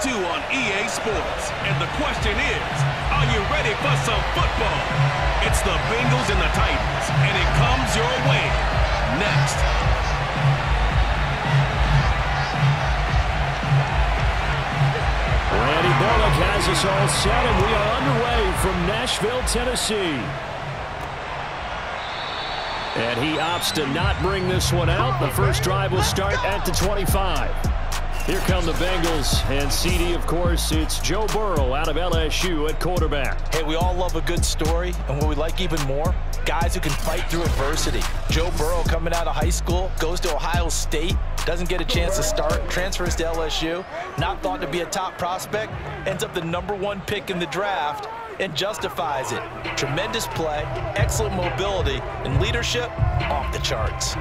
2 on EA Sports. And the question is, are you ready for some football? It's the Bengals and the Titans, and it comes your way next. Randy Bullock has us all set, and we are underway from Nashville, Tennessee. And he opts to not bring this one out. The first drive will start at the 25. Here come the Bengals, and CD, of course, it's Joe Burrow out of LSU at quarterback. Hey, we all love a good story, and what we like even more, guys who can fight through adversity. Joe Burrow coming out of high school, goes to Ohio State, doesn't get a chance to start, transfers to LSU, not thought to be a top prospect, ends up the #1 pick in the draft, and justifies it. Tremendous play, excellent mobility, and leadership off the charts.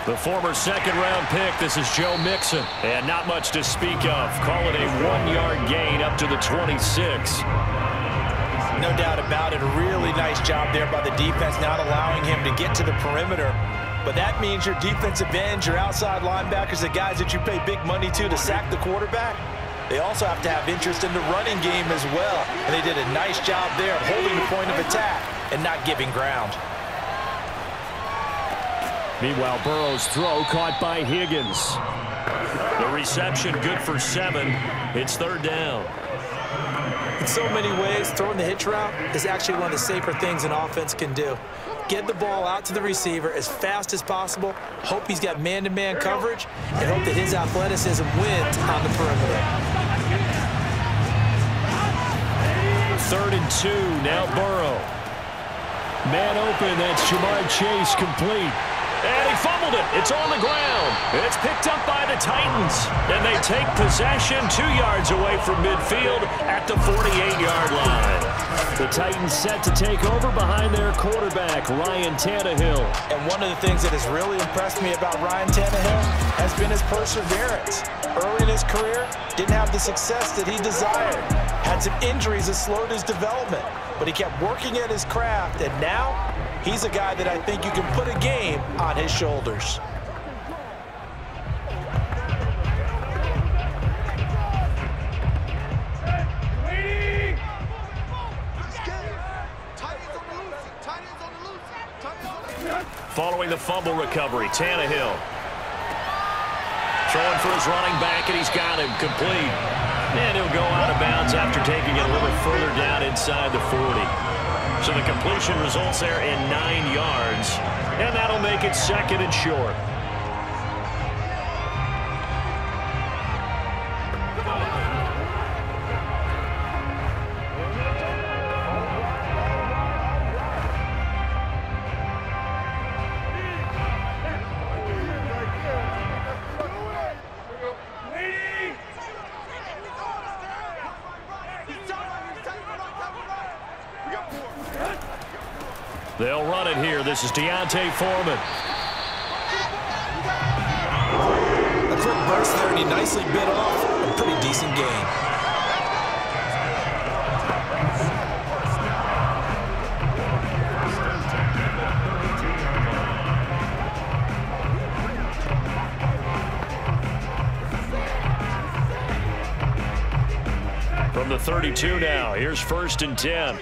The former second-round pick, this is Joe Mixon. And not much to speak of. Call it a 1-yard gain up to the 26. No doubt about it. A really nice job there by the defense, not allowing him to get to the perimeter. But that means your defensive ends, your outside linebackers, the guys that you pay big money to sack the quarterback, they also have to have interest in the running game as well. And they did a nice job there of holding the point of attack and not giving ground. Meanwhile, Burrow's throw caught by Higgins. The reception good for 7. It's third down. In so many ways, throwing the hitch route is actually one of the safer things an offense can do. Get the ball out to the receiver as fast as possible, hope he's got man-to-man coverage, and hope that his athleticism wins on the perimeter. 3rd and 2, now Burrow. Man open, that's Jamar Chase complete. And he fumbled it. It's on the ground. It's picked up by the Titans. And they take possession 2 yards away from midfield at the 48-yard line. The Titans set to take over behind their quarterback, Ryan Tannehill. And one of the things that has really impressed me about Ryan Tannehill has been his perseverance. Early in his career, didn't have the success that he desired. Had some injuries that slowed his development. But he kept working at his craft, and now he's a guy that I think you can put a game on his shoulders. Following the fumble recovery, Tannehill. Throwing for his running back, and he's got him complete. And he'll go out of bounds after taking it a little further down inside the 40. So the completion results there in 9 yards, and that'll make it 2nd and short. They'll run it here. This is Deontay Foreman. A quick burst there, and he nicely bit off a pretty decent gain. From the 32 now, here's 1st and 10.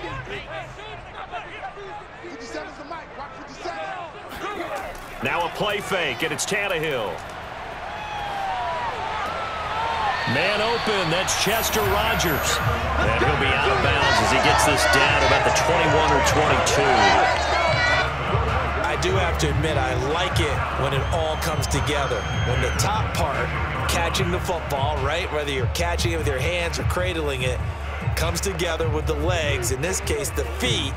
Now a play fake, and it's Tannehill. Man open, that's Chester Rogers. And he'll be out of bounds as he gets this down about the 21 or 22. I do have to admit, I like it when it all comes together. When the top part, catching the football, right, whether you're catching it with your hands or cradling it, comes together with the legs, in this case the feet,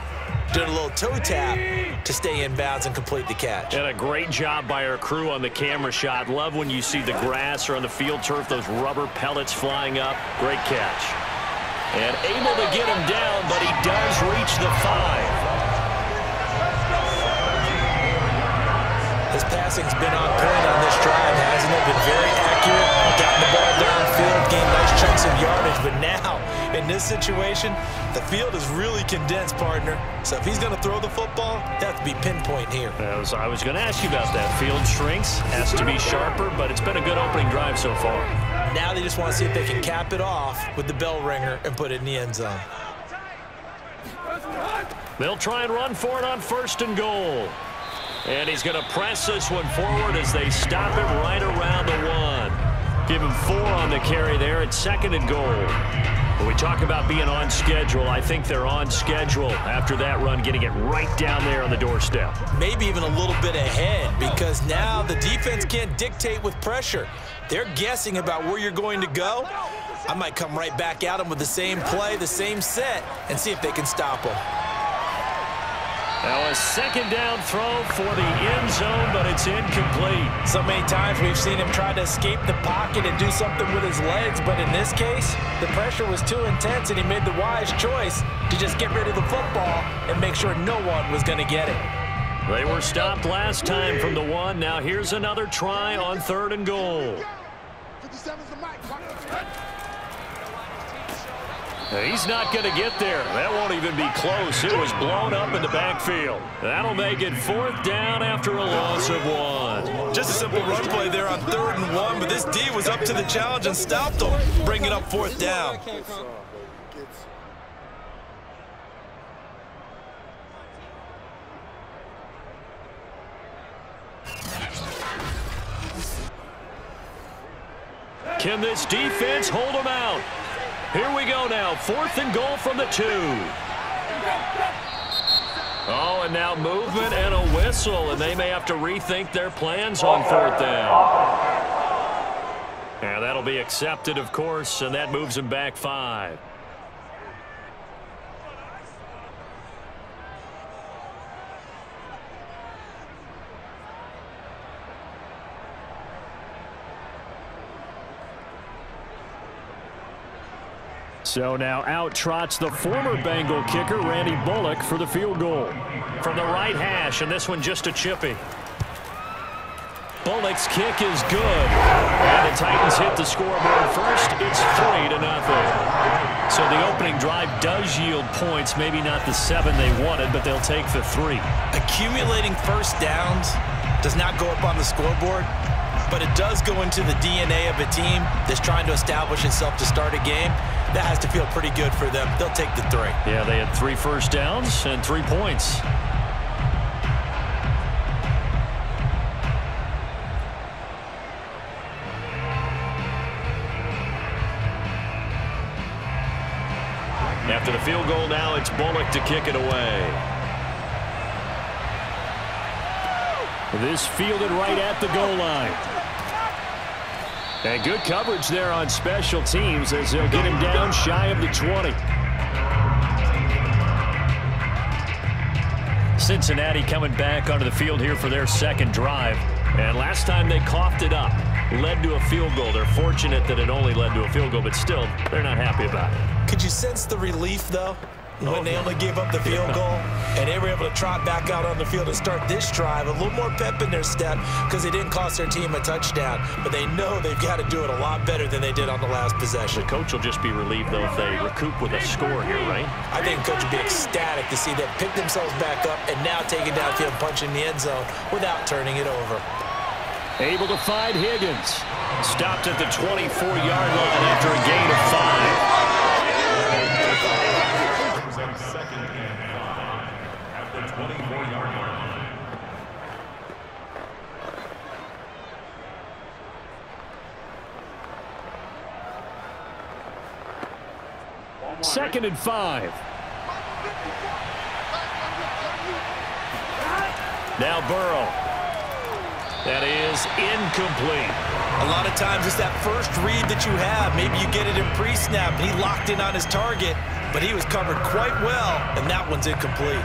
doing a little toe tap to stay in bounds and complete the catch. And a great job by our crew on the camera shot. Love when you see the grass or on the field turf, those rubber pellets flying up. Great catch. And able to get him down, but he does reach the 5. His passing's been on point on this drive, hasn't it? Been very accurate, gotten the ball downfield, gained nice chunks of yardage, but now In this situation, the field is really condensed, partner. So if he's going to throw the football, that has to be pinpoint here. I was going to ask you about that. Field shrinks, has to be sharper, but it's been a good opening drive so far. Now they just want to see if they can cap it off with the bell ringer and put it in the end zone. They'll try and run for it on 1st and goal. And he's going to press this one forward as they stop it right around the 1. Give him 4 on the carry there at 2nd and goal. When we talk about being on schedule, I think they're on schedule after that run, getting it right down there on the doorstep. Maybe even a little bit ahead, because now the defense can't dictate with pressure. They're guessing about where you're going to go. I might come right back at them with the same play, the same set, and see if they can stop them. Now a 2nd down throw for the end zone, but it's incomplete. So many times we've seen him try to escape the pocket and do something with his legs, but in this case, the pressure was too intense and he made the wise choice to just get rid of the football and make sure no one was going to get it. They were stopped last time from the 1. Now here's another try on 3rd and goal. He's not going to get there. That won't even be close. It was blown up in the backfield. That'll make it 4th down after a loss of 1. Just a simple run play there on 3rd and 1, but this D was up to the challenge and stopped them, bringing up 4th down. Can this defense hold them out? Here we go now, 4th and goal from the 2. Oh, and now movement and a whistle, and they may have to rethink their plans on 4th down. And that'll be accepted, of course, and that moves them back 5. So now out trots the former Bengal kicker, Randy Bullock, for the field goal. From the right hash, and this one just a chippy. Bullock's kick is good. And the Titans hit the scoreboard first. It's 3-0. So the opening drive does yield points. Maybe not the 7 they wanted, but they'll take the 3. Accumulating first downs does not go up on the scoreboard, but it does go into the DNA of a team that's trying to establish itself to start a game. That has to feel pretty good for them. They'll take the 3. Yeah, they had 3 first downs and 3 points. After the field goal now, it's Bullock to kick it away. This fielded right at the goal line. And good coverage there on special teams as they'll get him down shy of the 20. Cincinnati coming back onto the field here for their 2nd drive. And last time they coughed it up, led to a field goal. They're fortunate that it only led to a field goal, but still, they're not happy about it. Could you sense the relief, though, when they only gave up the field goal and they were able to trot back out on the field and start this drive? A little more pep in their step because they didn't cost their team a touchdown, but they know they've got to do it a lot better than they did on the last possession. The coach will just be relieved, though, if they recoup with a score here, right? I think the coach will be ecstatic to see them pick themselves back up and now take it downfield and punch in the end zone without turning it over. Able to find Higgins. Stopped at the 24-yard line after a gain of 5. Second and 5. Now Burrow. That is incomplete. A lot of times it's that first read that you have. Maybe you get it in pre-snap, and he locked in on his target, but he was covered quite well, and that one's incomplete.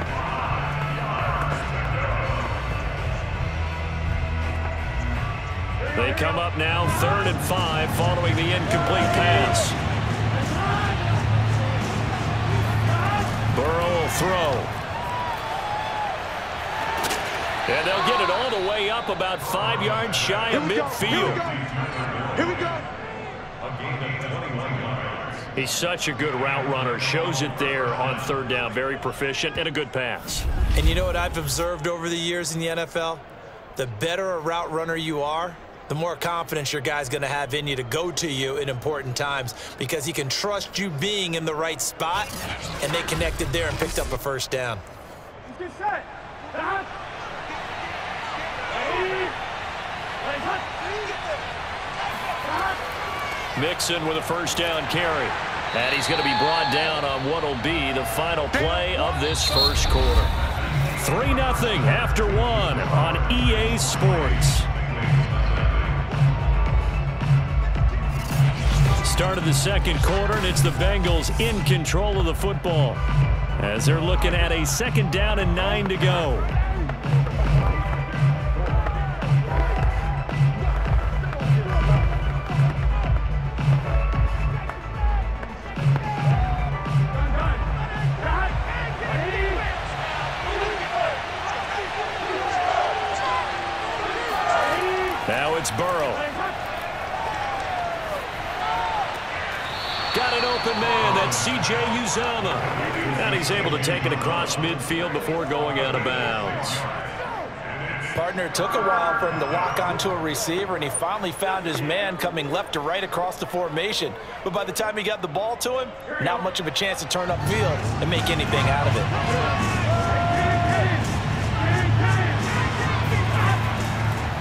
They come up now 3rd and 5 following the incomplete pass. Burrow will throw. And they'll get it all the way up about 5 yards shy of midfield. Here we go. A gain of 21 yards. He's such a good route runner. Shows it there on third down. Very proficient and a good pass. And you know what I've observed over the years in the NFL? The better a route runner you are, the more confidence your guy's going to have in you to go to you in important times because he can trust you being in the right spot, and they connected there and picked up a first down. Mixon with a first down carry. And he's going to be brought down on what will be the final play of this first quarter. 3-0 after 1 on EA Sports. Start of the second quarter, and it's the Bengals in control of the football as they're looking at a 2nd down and 9 to go. Now it's Burrow. Got an open man. That's C.J. Uzomah. And he's able to take it across midfield before going out of bounds. Partner, took a while for him to lock onto a receiver, and he finally found his man coming left to right across the formation. But by the time he got the ball to him, not much of a chance to turn upfield and make anything out of it.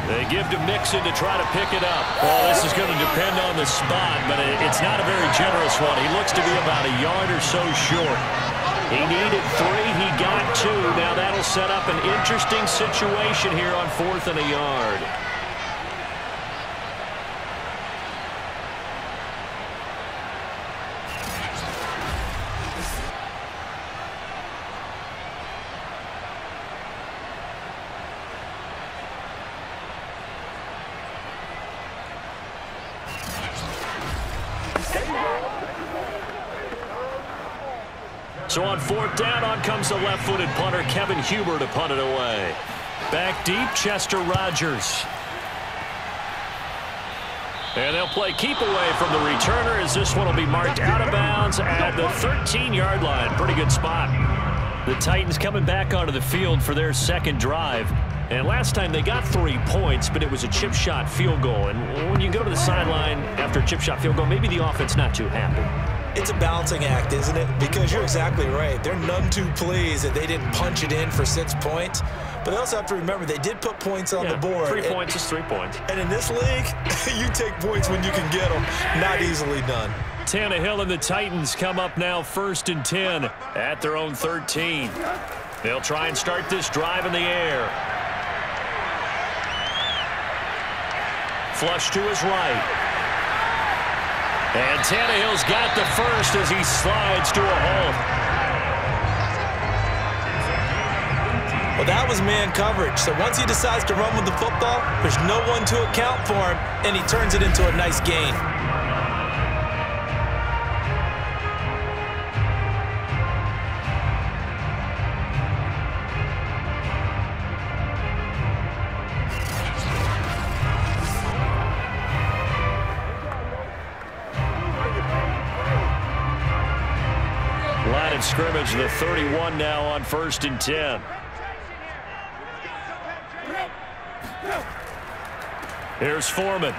They give to Mixon to try to pick it up. Well, this is going to depend on the spot, but it's not a very generous one. He looks to be about a yard or so short. He needed 3. He got 2. Now that'll set up an interesting situation here on 4th and a yard. So on 4th down, on comes the left-footed punter, Kevin Huber, to punt it away. Back deep, Chester Rogers. And they'll play keep away from the returner as this one will be marked out of bounds at the 13-yard line. Pretty good spot. The Titans coming back onto the field for their 2nd drive. And last time they got 3 points, but it was a chip shot field goal. And when you go to the sideline after a chip shot field goal, maybe the offense not too happy. It's a balancing act, isn't it? Because you're exactly right. They're none too pleased that they didn't punch it in for 6 points. But they also have to remember they did put points on the board. 3 points is 3 points. And in this league, you take points when you can get them. Not easily done. Tannehill and the Titans come up now 1st and 10 at their own 13. They'll try and start this drive in the air. Flush to his right. And Tannehill's got the first as he slides to a halt. Well, that was man coverage. So once he decides to run with the football, there's no one to account for him, and he turns it into a nice gain. Line of scrimmage, the 31 now on 1st and 10. Here's Foreman.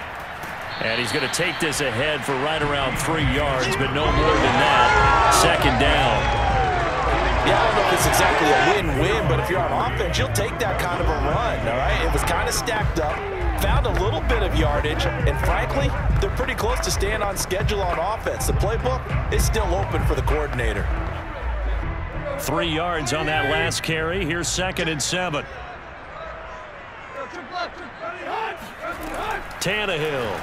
And he's going to take this ahead for right around 3 yards, but no more than that. 2nd down. Yeah, I don't know if it's exactly a win-win, but if you're on offense, you'll take that kind of a run, all right? It was kind of stacked up, found a little bit of yardage, and frankly, they're pretty close to staying on schedule on offense. The playbook is still open for the coordinator. 3 yards on that last carry. Here's 2nd and 7. Tannehill.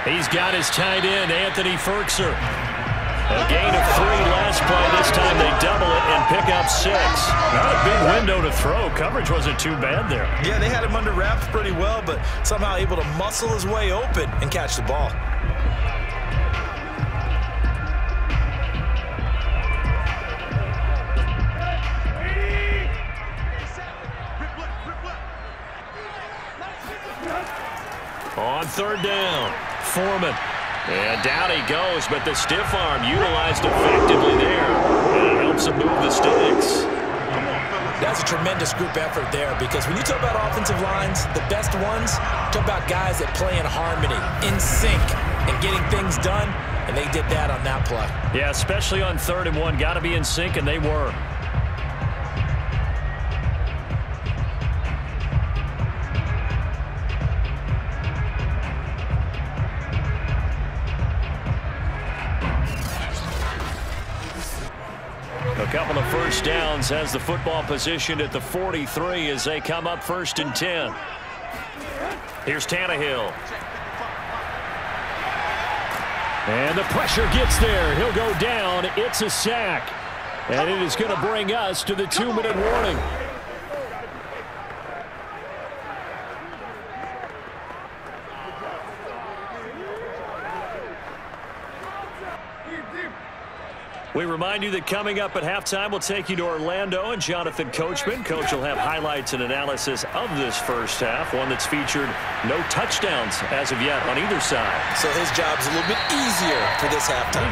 He's got his tight end, Anthony Ferkser. A gain of 3 last play. This time they double it and pick up 6. Not a big window to throw. Coverage wasn't too bad there. Yeah, they had him under wraps pretty well, but somehow able to muscle his way open and catch the ball. On 3rd down, Foreman. And down he goes, but the stiff arm utilized effectively there. And it helps him move the sticks. That's a tremendous group effort there, because when you talk about offensive lines, the best ones, talk about guys that play in harmony, in sync, and getting things done, and they did that on that play. Yeah, especially on 3rd and 1. Got to be in sync, and they were. A couple of first downs has the football positioned at the 43 as they come up 1st and 10. Here's Tannehill. And the pressure gets there. He'll go down. It's a sack. And it is going to bring us to the 2-minute warning. We remind you that coming up at halftime, we'll take you to Orlando and Jonathan Coachman. Coach will have highlights and analysis of this first half, one that's featured no touchdowns as of yet on either side. So his job's a little bit easier for this halftime.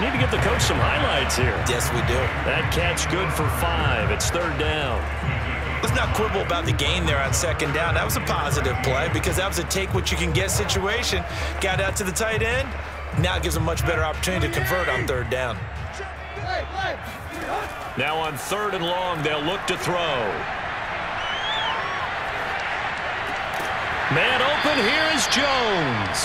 Need to give the coach some highlights here. Yes, we do. That catch good for 5. It's 3rd down. Let's not quibble about the gain there on 2nd down. That was a positive play because that was a take-what-you-can-get situation. Got out to the tight end. Now it gives a much better opportunity to convert on 3rd down. Now on 3rd and long, they'll look to throw. Man open, here is Jones.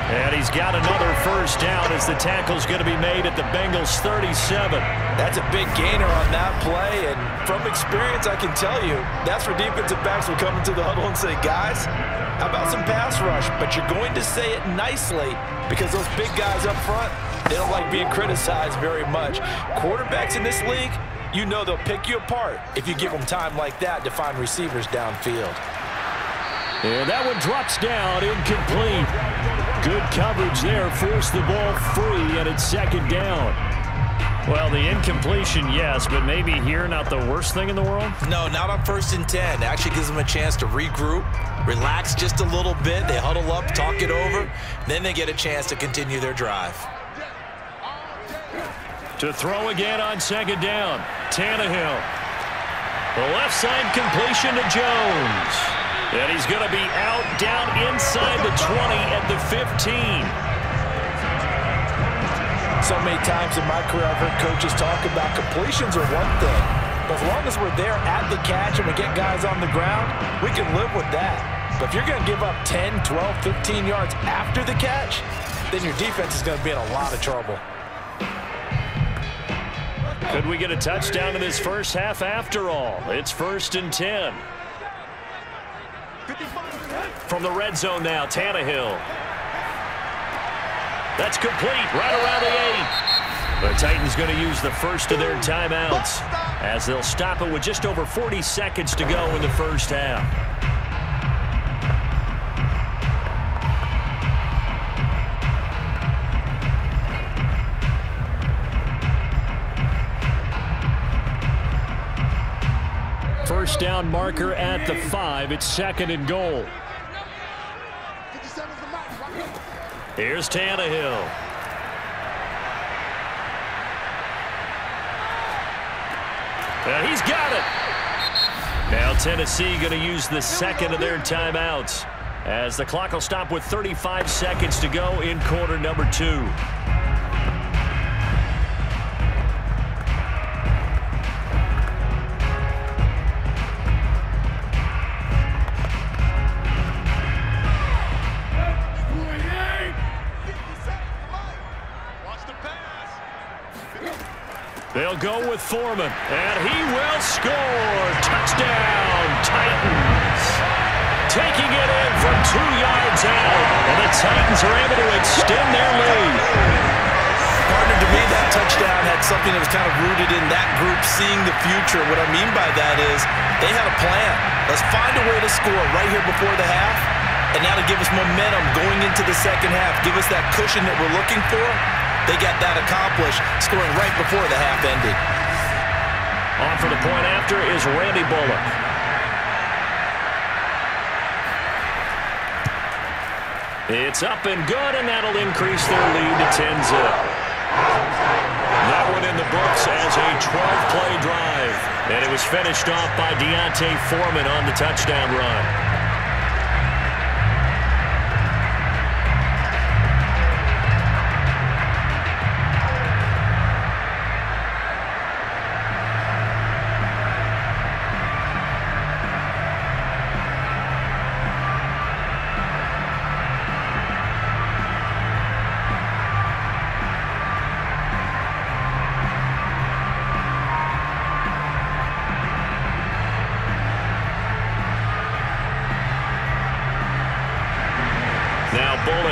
And he's got another first down as the tackle's going to be made at the Bengals 37. That's a big gainer on that play, and from experience, I can tell you, that's where defensive backs will come into the huddle and say, guys, how about some pass rush? But you're going to say it nicely because those big guys up front, they don't like being criticized very much. Quarterbacks in this league, you know they'll pick you apart if you give them time like that to find receivers downfield. And that one drops down, incomplete. Good coverage there, forced the ball free, and it's 2nd down. Well, the incompletion, yes, but maybe here not the worst thing in the world? No, not on 1st and 10. It actually gives them a chance to regroup, relax just a little bit. They huddle up, talk it over, then they get a chance to continue their drive. To throw again on 2nd down, Tannehill. The left side completion to Jones. And he's going to be out down inside the 20 at the 15. So many times in my career, I've heard coaches talk about completions are one thing. But as long as we're there at the catch and we get guys on the ground, we can live with that. But if you're going to give up 10, 12, 15 yards after the catch, then your defense is going to be in a lot of trouble. Could we get a touchdown in this first half after all? It's 1st and 10. From the red zone now, Tannehill. That's complete, right around the 8. The Titans going to use the first of their timeouts as they'll stop it with just over 40 seconds to go in the first half. First down marker at the 5. It's 2nd and goal. Here's Tannehill. And he's got it. Now Tennessee going to use the 2nd of their timeouts as the clock will stop with 35 seconds to go in quarter number 2. They'll go with Foreman, and he will score. Touchdown, Titans. Taking it in from 2 yards out, and the Titans are able to extend their lead. Partner, to me, that touchdown had something that was kind of rooted in that group seeing the future. What I mean by that is they had a plan. Let's find a way to score right here before the half, and that'll give us momentum going into the second half, give us that cushion that we're looking for. They got that accomplished, scoring right before the half ended. On for the point after is Randy Bullock. It's up and good, and that'll increase their lead to 10-zip. That one in the books as a 12-play drive. And it was finished off by Deontay Foreman on the touchdown run.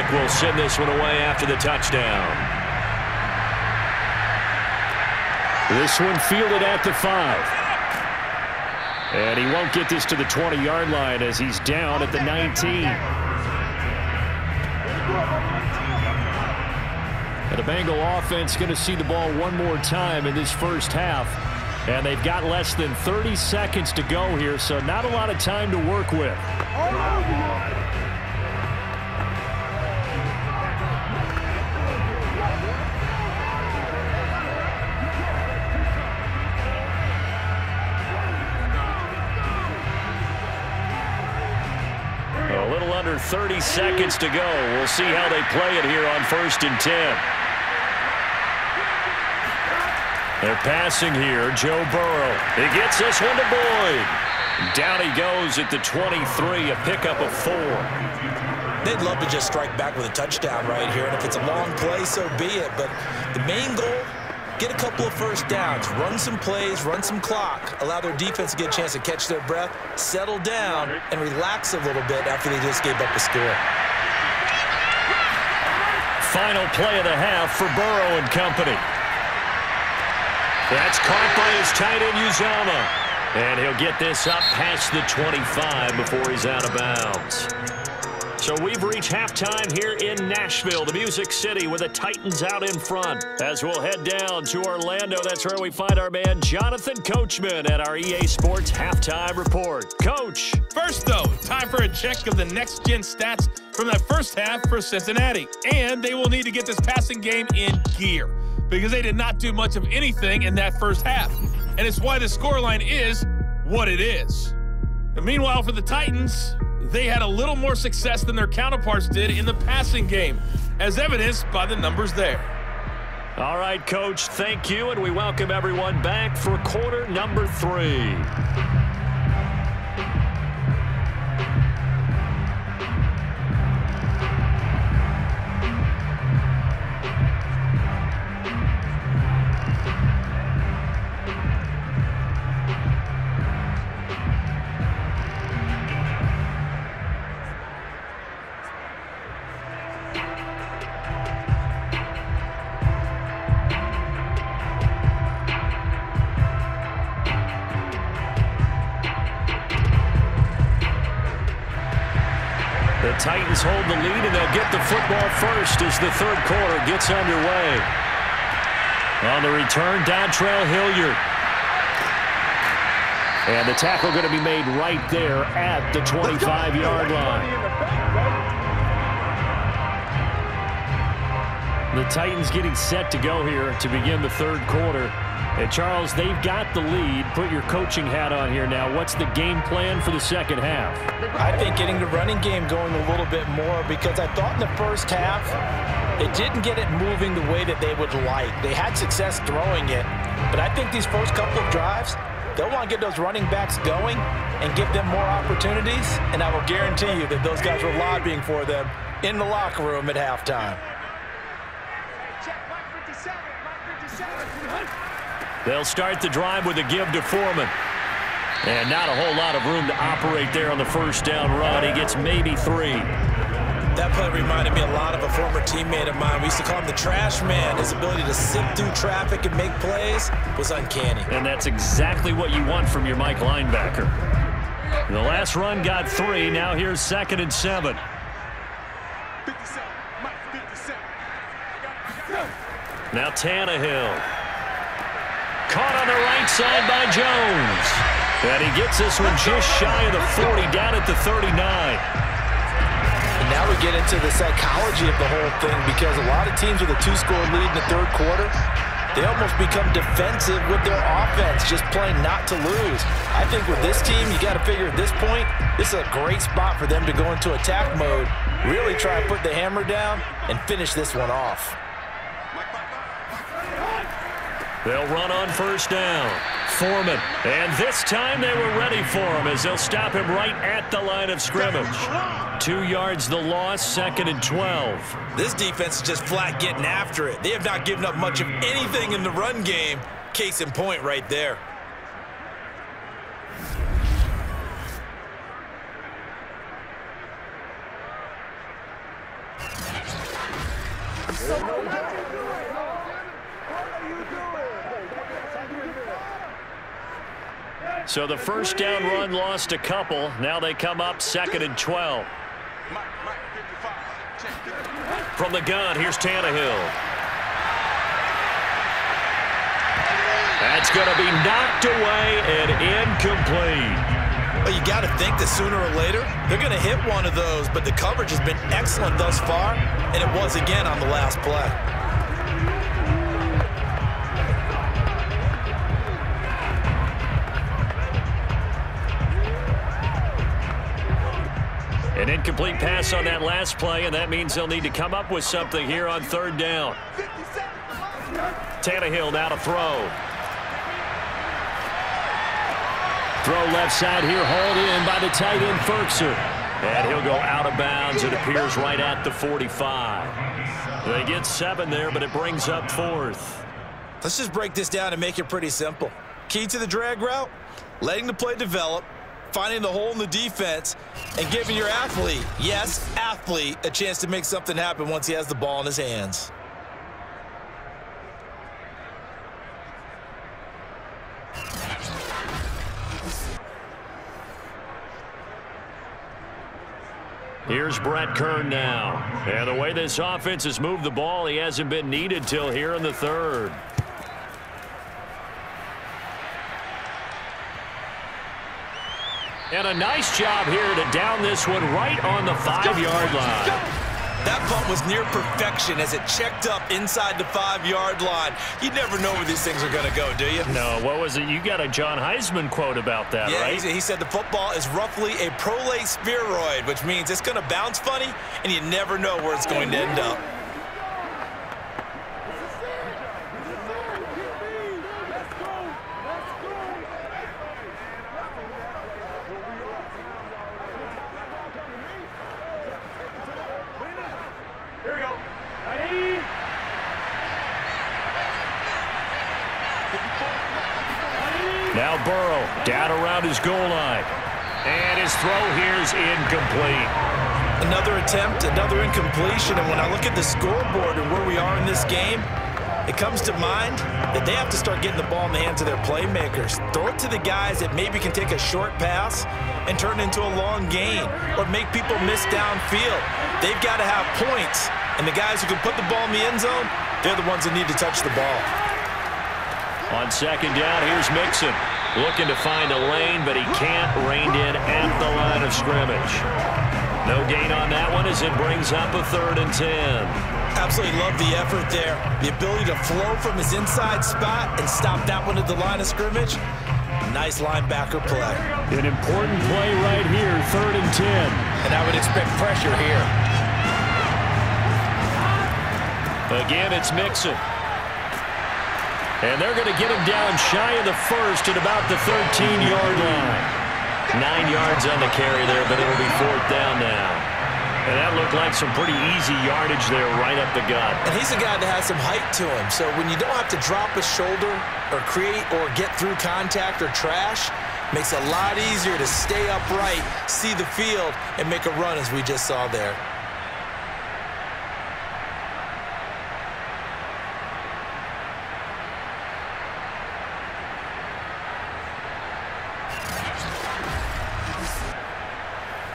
Will send this one away after the touchdown. This one fielded at the 5. And he won't get this to the 20-yard line as he's down at the 19. And the Bengal offense going to see the ball one more time in this first half. And they've got less than 30 seconds to go here, so not a lot of time to work with. Under 30 seconds to go. We'll see how they play it here on 1st and 10. They're passing here. Joe Burrow. He gets this one to Boyd. Down he goes at the 23, a pickup of 4. They'd love to just strike back with a touchdown right here, and if it's a long play, so be it. But the main goal, get a couple of first downs, run some plays, run some clock, allow their defense to get a chance to catch their breath, settle down, and relax a little bit after they just gave up a score. Final play of the half for Burrow and company. That's caught by his tight end, Uzama. And he'll get this up past the 25 before he's out of bounds. So we've reached halftime here in Nashville, the Music City, with the Titans out in front. As we'll head down to Orlando, that's where we find our man Jonathan Coachman at our EA Sports Halftime Report. Coach. First, though, time for a check of the next-gen stats from that first half for Cincinnati. And they will need to get this passing game in gear because they did not do much of anything in that first half. And it's why the scoreline is what it is. And meanwhile, for the Titans, they had a little more success than their counterparts did in the passing game, as evidenced by the numbers there. All right, Coach, thank you, and we welcome everyone back for quarter number 3. Titans hold the lead, and they'll get the football first as the third quarter gets underway. On the return, Dontrell Hilliard. And the tackle going to be made right there at the 25-yard line. The Titans getting set to go here to begin the third quarter. And, Charles, they've got the lead. Put your coaching hat on here now. What's the game plan for the second half? I think getting the running game going a little bit more because I thought in the first half it didn't get it moving the way that they would like. They had success throwing it, but I think these first couple of drives, they'll want to get those running backs going and give them more opportunities, and I will guarantee you that those guys were lobbying for them in the locker room at halftime. They'll start the drive with a give to Foreman. And not a whole lot of room to operate there on the first down run. He gets maybe 3. That play reminded me a lot of a former teammate of mine. We used to call him the trash man. His ability to sift through traffic and make plays was uncanny. And that's exactly what you want from your Mike linebacker. The last run got 3. Now here's 2nd and 7. 57, Mike, 57. Now Tannehill. Caught on the right side by Jones. And he gets this one just shy of the 40, down at the 39. And now now we get into the psychology of the whole thing, because a lot of teams with a 2-score lead in the third quarter, they almost become defensive with their offense, just playing not to lose. I think with this team, you got to figure at this point, this is a great spot for them to go into attack mode, really try to put the hammer down and finish this one off. They'll run on first down. Foreman. And this time they were ready for him as they'll stop him right at the line of scrimmage. 2 yards the loss, 2nd and 12. This defense is just flat getting after it. They have not given up much of anything in the run game. Case in point right there. So the first down run lost a couple. Now they come up 2nd and 12. From the gun, here's Tannehill. That's going to be knocked away and incomplete. Well, you got to think that sooner or later, they're going to hit one of those, but the coverage has been excellent thus far, and it was again on the last play. An incomplete pass on that last play, and that means they'll need to come up with something here on third down. Tannehill now to throw. Throw left side here, hauled in by the tight end, Ferkser. And he'll go out of bounds. It appears right at the 45. They get 7 there, but it brings up 4th. Let's just break this down and make it pretty simple. Key to the drag route, letting the play develop, finding the hole in the defense, and giving your athlete, yes, athlete, a chance to make something happen once he has the ball in his hands. Here's Brett Kern now. And the way this offense has moved the ball, he hasn't been needed till here in the third. And a nice job here to down this one right on the 5-yard line. That punt was near perfection as it checked up inside the 5-yard line. You never know where these things are going to go, do you? No, what was it? You got a John Heisman quote about that, yeah, right? He said the football is roughly a prolate spheroid, which means it's going to bounce funny, and you never know where it's going to end up. Now Burrow down around his goal line. And his throw here is incomplete. Another attempt, another incompletion. And when I look at the scoreboard and where we are in this game, it comes to mind that they have to start getting the ball in the hands of their playmakers. Throw it to the guys that maybe can take a short pass and turn it into a long gain or make people miss downfield. They've got to have points. And the guys who can put the ball in the end zone, they're the ones that need to touch the ball. On second down, here's Mixon. Looking to find a lane, but he can't. Reined in at the line of scrimmage. No gain on that one as it brings up a 3rd and 10. Absolutely love the effort there. The ability to flow from his inside spot and stop that one at the line of scrimmage. Nice linebacker play. An important play right here, 3rd and 10. And I would expect pressure here. Again, it's Mixon. And they're going to get him down shy of the 1st at about the 13-yard line. 9 yards on the carry there, but it'll be 4th down now. And that looked like some pretty easy yardage there right up the gut. And he's a guy that has some height to him. So when you don't have to drop a shoulder or create or get through contact or trash, makes it a lot easier to stay upright, see the field, and make a run as we just saw there.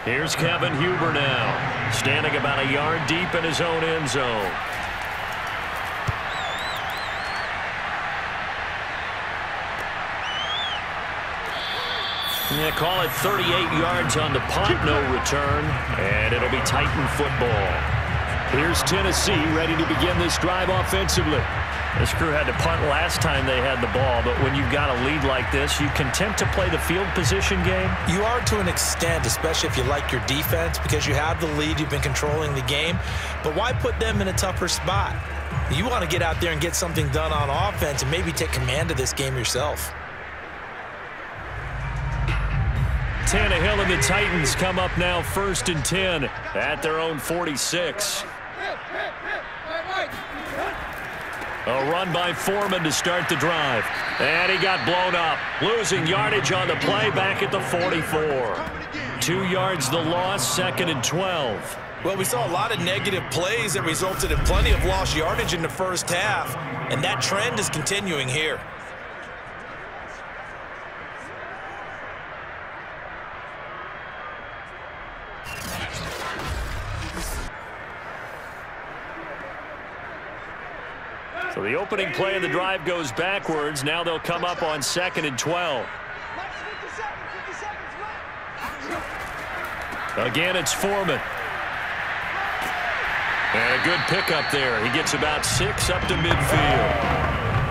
Here's Kevin Huber now, standing about a yard deep in his own end zone. Yeah, call it 38 yards on the punt, no return, and it'll be Titan football. Here's Tennessee ready to begin this drive offensively. This crew had to punt last time they had the ball, but when you've got a lead like this, you content to play the field position game? You are to an extent, especially if you like your defense, because you have the lead, you've been controlling the game. But why put them in a tougher spot? You want to get out there and get something done on offense and maybe take command of this game yourself. Tannehill and the Titans come up now 1st and 10 at their own 46. A run by Foreman to start the drive. And he got blown up. Losing yardage on the play back at the 44. 2 yards the loss, 2nd and 12. Well, we saw a lot of negative plays that resulted in plenty of lost yardage in the first half. And that trend is continuing here. So the opening play of the drive goes backwards. Now they'll come up on 2nd and 12. Again, it's Foreman. And a good pickup there. He gets about 6 up to midfield.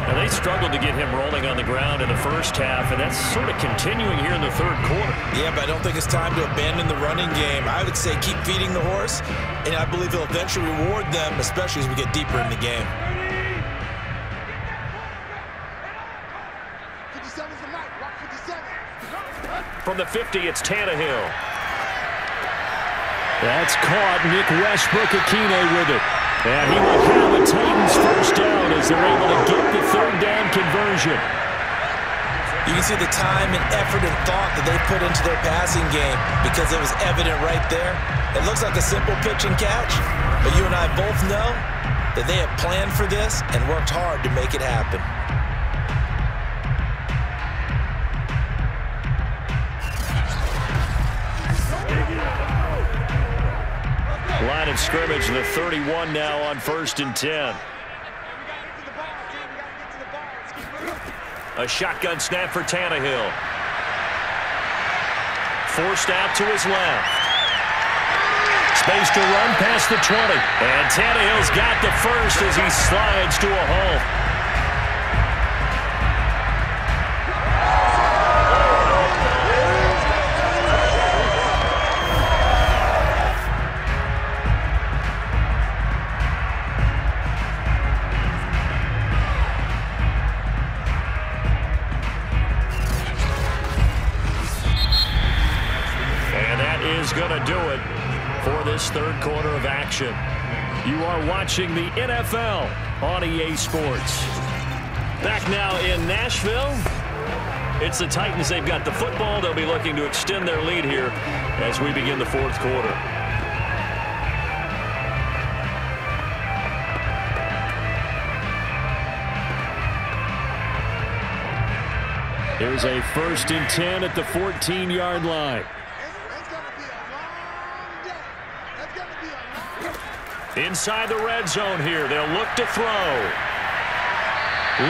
Now they struggled to get him rolling on the ground in the first half, and that's sort of continuing here in the third quarter. Yeah, but I don't think it's time to abandon the running game. I would say keep feeding the horse, and I believe he'll eventually reward them, especially as we get deeper in the game. From the 50, it's Tannehill. That's caught. Nick Westbrook-Akine with it. And he will have a Titans first down as they're able to get the third down conversion. You can see the time and effort and thought that they put into their passing game because it was evident right there. It looks like a simple pitch and catch, but you and I both know that they have planned for this and worked hard to make it happen. Line of scrimmage, the 31 now on 1st and 10. A shotgun snap for Tannehill. Forced out to his left. Space to run past the 20. And Tannehill's got the first as he slides to a halt. Going to do it for this third quarter of action. You are watching the NFL on EA Sports. Back now in Nashville. It's the Titans. They've got the football. They'll be looking to extend their lead here as we begin the fourth quarter. Here's a 1st and 10 at the 14-yard line. Inside the red zone here. They'll look to throw.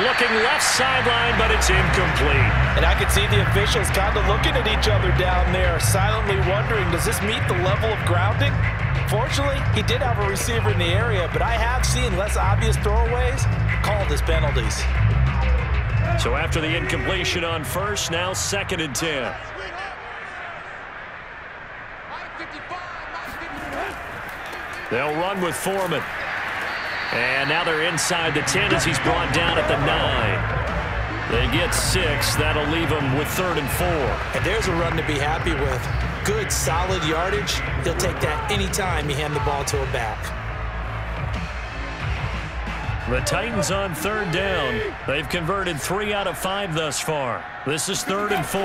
Looking left sideline, but it's incomplete. And I can see the officials kind of looking at each other down there, silently wondering, does this meet the level of grounding? Fortunately, he did have a receiver in the area, but I have seen less obvious throwaways called as penalties. So after the incompletion on 1st, now 2nd and 10. They'll run with Foreman. And now they're inside the 10 as he's brought down at the 9. They get 6. That'll leave them with 3rd and 4. And there's a run to be happy with. Good, solid yardage. He'll take that anytime you hand the ball to a back. The Titans on 3rd down. They've converted 3 out of 5 thus far. This is 3rd and 4.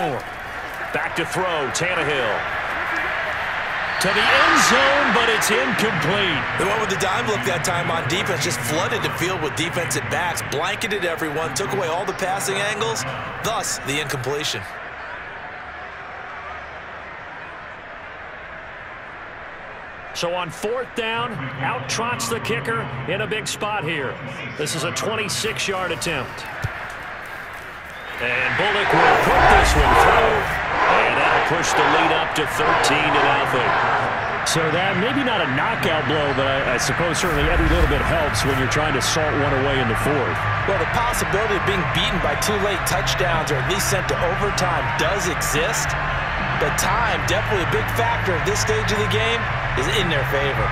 Back to throw, Tannehill. To the end zone, but it's incomplete. The one with the dime look that time on defense just flooded the field with defensive backs, blanketed everyone, took away all the passing angles, thus the incompletion. So on 4th down, out trots the kicker in a big spot here. This is a 26-yard attempt. And Bullock will put this one through. And push the lead up to 13-0. So that maybe not a knockout blow, but I suppose certainly every little bit helps when you're trying to salt one away in the fourth. Well, the possibility of being beaten by 2 late touchdowns or at least sent to overtime does exist, but time, definitely a big factor at this stage of the game, is in their favor.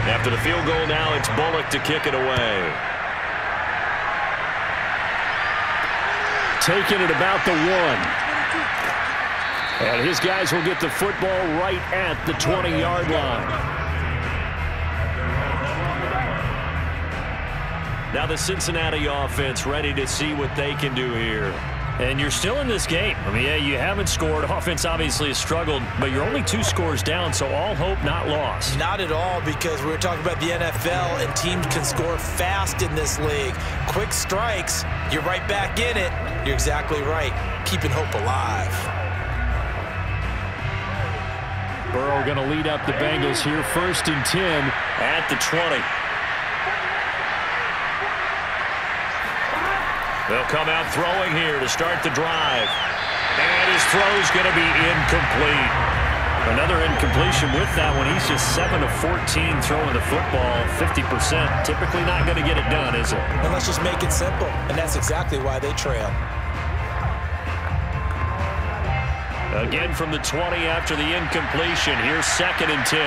After the field goal now, it's Bullock to kick it away. Taking it about the 1. And his guys will get the football right at the 20-yard line. Now the Cincinnati offense ready to see what they can do here. And you're still in this game. I mean, yeah, you haven't scored. Offense obviously has struggled, but you're only 2 scores down, so all hope not lost. Not at all, because we were talking about the NFL, and teams can score fast in this league. Quick strikes, you're right back in it. You're exactly right. Keeping hope alive. Burrow going to lead up the Bengals here, 1st and 10 at the 20. They'll come out throwing here to start the drive. And his throw's going to be incomplete. Another incompletion with that one. He's just 7 of 14 throwing the football, 50%. Typically not going to get it done, is it? And let's just make it simple. And that's exactly why they trail. Again from the 20 after the incompletion. Here's 2nd and 10.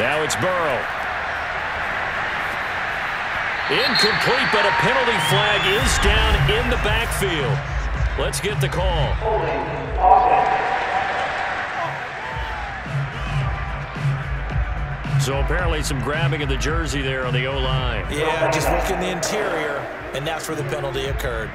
Now it's Burrow. Incomplete, but a penalty flag is down in the backfield. Let's get the call. So apparently some grabbing of the jersey there on the O-line. Yeah, just working the interior, and that's where the penalty occurred.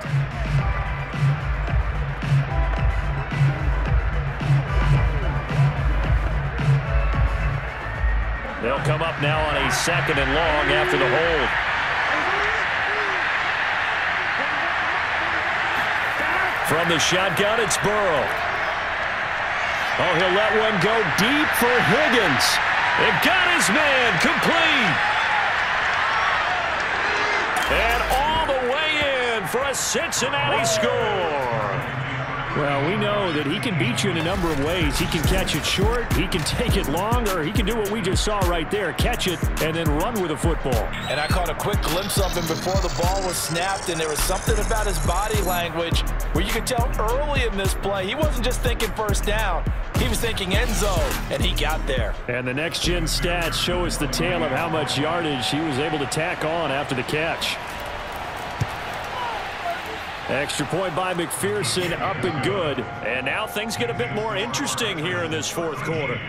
They'll come up now on a 2nd and long after the hold. From the shotgun, it's Burrow. Oh, he'll let one go deep for Higgins. It got his man complete. And all the way in for a Cincinnati score. Well, we know that he can beat you in a number of ways. He can catch it short, he can take it long, or he can do what we just saw right there, catch it and then run with the football. And I caught a quick glimpse of him before the ball was snapped, and there was something about his body language where you could tell early in this play, he wasn't just thinking first down. He was thinking end zone, and he got there. And the next-gen stats show us the tale of how much yardage he was able to tack on after the catch. Extra point by McPherson, up and good. And now things get a bit more interesting here in this 4th quarter.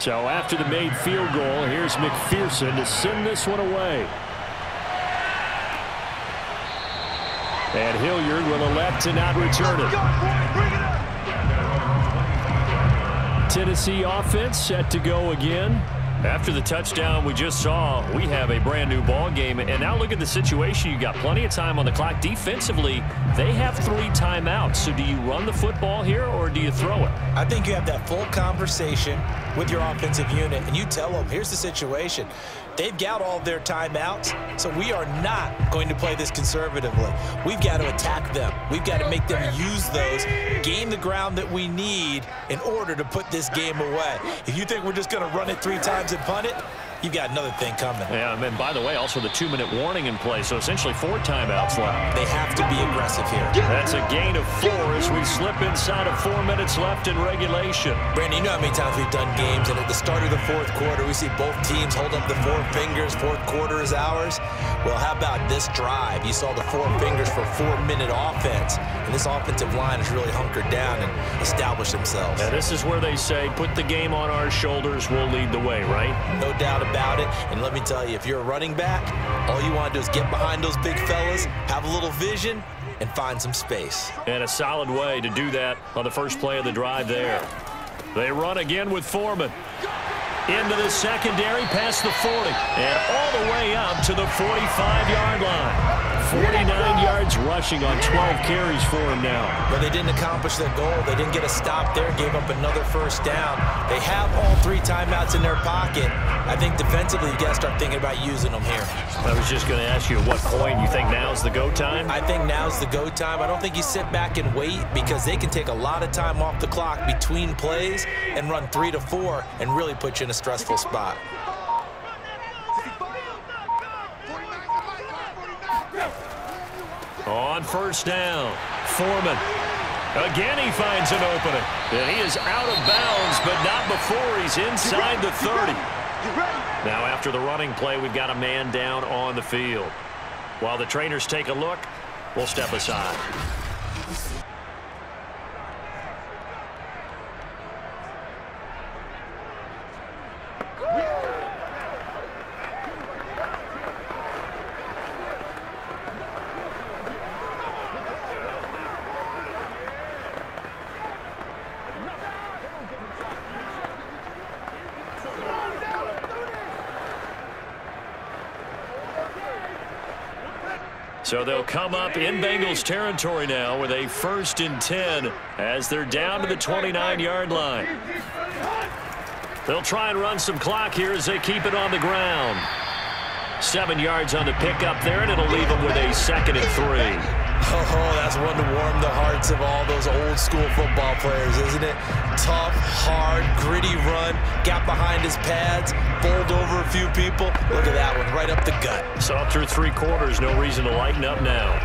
So after the made field goal, here's McPherson to send this one away. And Hilliard will elect to not return it. Tennessee offense set to go again. After the touchdown we just saw, we have a brand new ball game. And now look at the situation. You got plenty of time on the clock. Defensively, they have 3 timeouts. So do you run the football here or do you throw it? I think you have that full conversation with your offensive unit, and you tell them, here's the situation. They've got all of their timeouts, so we are not going to play this conservatively. We've got to attack them. We've got to make them use those, gain the ground that we need in order to put this game away. If you think we're just going to run it 3 times and punt it, you've got another thing coming. Yeah, and by the way, also the 2-minute warning in play, so essentially 4 timeouts left. They have to be aggressive here. That's a gain of 4 as we slip inside of 4 minutes left in regulation. Brandon, you know how many times we've done games, and at the start of the fourth quarter, we see both teams hold up the 4 fingers, fourth quarter is ours. Well, how about this drive? You saw the 4 fingers for 4-minute offense, and this offensive line has really hunkered down and established themselves. And this is where they say, put the game on our shoulders, we'll lead the way, right? No doubt about it. And let me tell you, if you're a running back, all you want to do is get behind those big fellas, have a little vision, and find some space. And a solid way to do that on the first play of the drive there. They run again with Foreman. Into the secondary, past the 40, and all the way up to the 45-yard line. 49 yards rushing on 12 carries for him now. But they didn't accomplish their goal. They didn't get a stop there, gave up another first down. They have all 3 timeouts in their pocket. I think defensively, you got to start thinking about using them here. I was just going to ask you at what point you think now's the go time? I think now's the go time. I don't think you sit back and wait because they can take a lot of time off the clock between plays and run 3 to 4 and really put you in a stressful spot. On first down, Foreman. Again, he finds an opening. And he is out of bounds, but not before he's inside the 30. Now, after the running play, we've got a man down on the field. While the trainers take a look, we'll step aside. So they'll come up in Bengals territory now with a 1st and 10 as they're down to the 29-yard line. They'll try and run some clock here as they keep it on the ground. 7 yards on the pickup there, and it'll leave them with a 2nd and 3. Oh, that's one to warm the hearts of all those old-school football players, isn't it? Tough, hard, gritty run, got behind his pads, bowled over a few people. Look at that one, right up the gut. So through 3 quarters, no reason to lighten up now.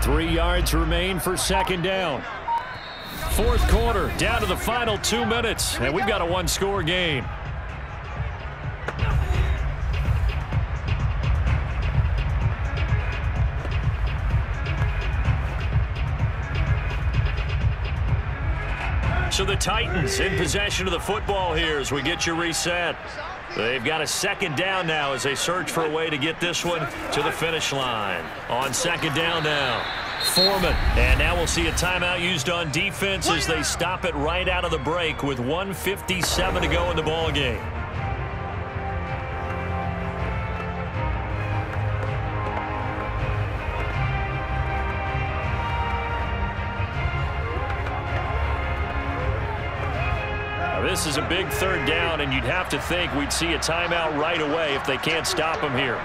Three yards remain for 2nd down. 4th quarter, down to the final 2 minutes, and we've got a 1-score game. So the Titans in possession of the football here as we get you reset. They've got a 2nd down now as they search for a way to get this one to the finish line. On 2nd down now, Foreman. And now we'll see a timeout used on defense as they stop it right out of the break with 1:57 to go in the ball game. This is a big 3rd down, and you'd have to think we'd see a timeout right away if they can't stop him here.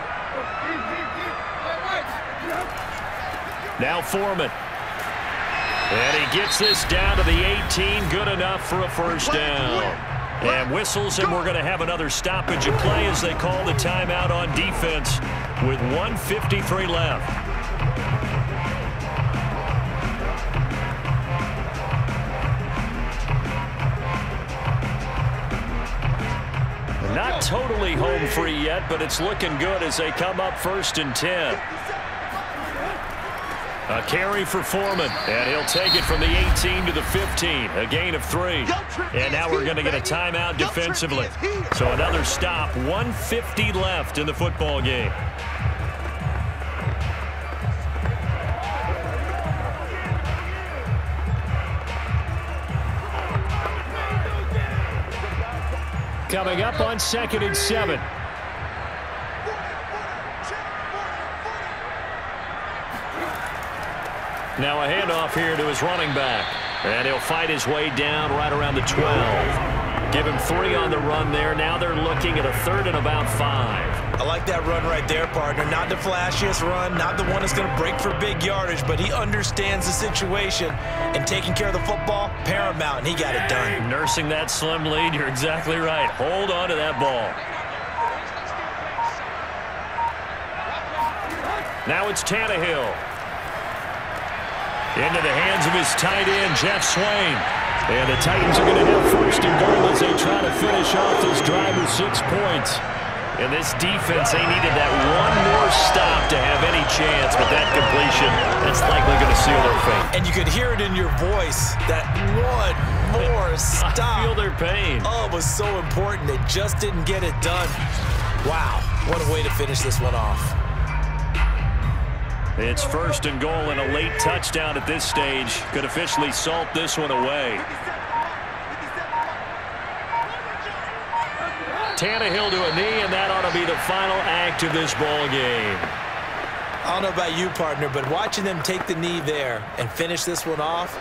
Now Foreman. And he gets this down to the 18, good enough for a 1st down. And whistles, and we're going to have another stoppage of play as they call the timeout on defense with 1:53 left. Not totally home free yet, but it's looking good as they come up 1st and 10. A carry for Foreman, and he'll take it from the 18 to the 15, a gain of 3. And now we're going to get a timeout defensively. So another stop, 1:50 left in the football game. Coming up on 2nd and 7. Now a handoff here to his running back. And he'll fight his way down right around the 12. Give him 3 on the run there. Now they're looking at a 3rd and about 5. I like that run right there, partner. Not the flashiest run, not the one that's going to break for big yardage, but he understands the situation, and taking care of the football, paramount, and he got it done. Nursing that slim lead, you're exactly right. Hold on to that ball. Now it's Tannehill. Into the hands of his tight end, Jeff Swain. And the Titans are going to have first and goal as they try to finish off this drive with 6 points. And this defense, they needed that one more stop to have any chance, but that completion, that's likely going to seal their fate. And you could hear it in your voice, that one more stop. I feel their pain. Oh, it was so important. They just didn't get it done. Wow, what a way to finish this one off. It's first and goal and a late touchdown at this stage. Could officially salt this one away. Tannehill to a knee, and that ought to be the final act of this ball game. I don't know about you, partner, but watching them take the knee there and finish this one off,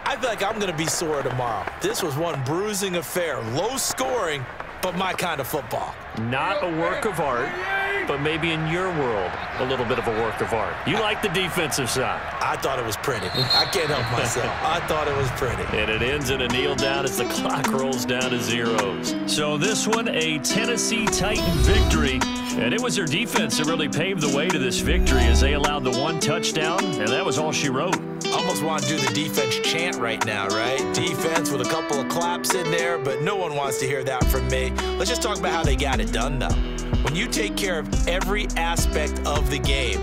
I feel like I'm going to be sore tomorrow. This was one bruising affair. Low scoring, but my kind of football. Not a work of art, but maybe in your world, a little bit of a work of art. You like the defensive side. I thought it was pretty. I can't help myself. I thought it was pretty. And it ends in a kneel down as the clock rolls down to zeros. So this one, a Tennessee Titan victory. And it was their defense that really paved the way to this victory as they allowed the one touchdown, and that was all she wrote. Almost want to do the defense chant right now, right? Defense with a couple of claps in there, but no one wants to hear that from me. Let's just talk about how they got it done, though. When you take care of every aspect of the game,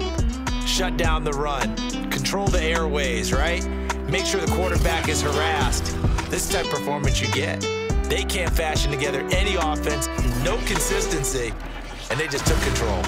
shut down the run, control the airways, right? Make sure the quarterback is harassed. This type of performance you get. They can't fashion together any offense, no consistency, and they just took control.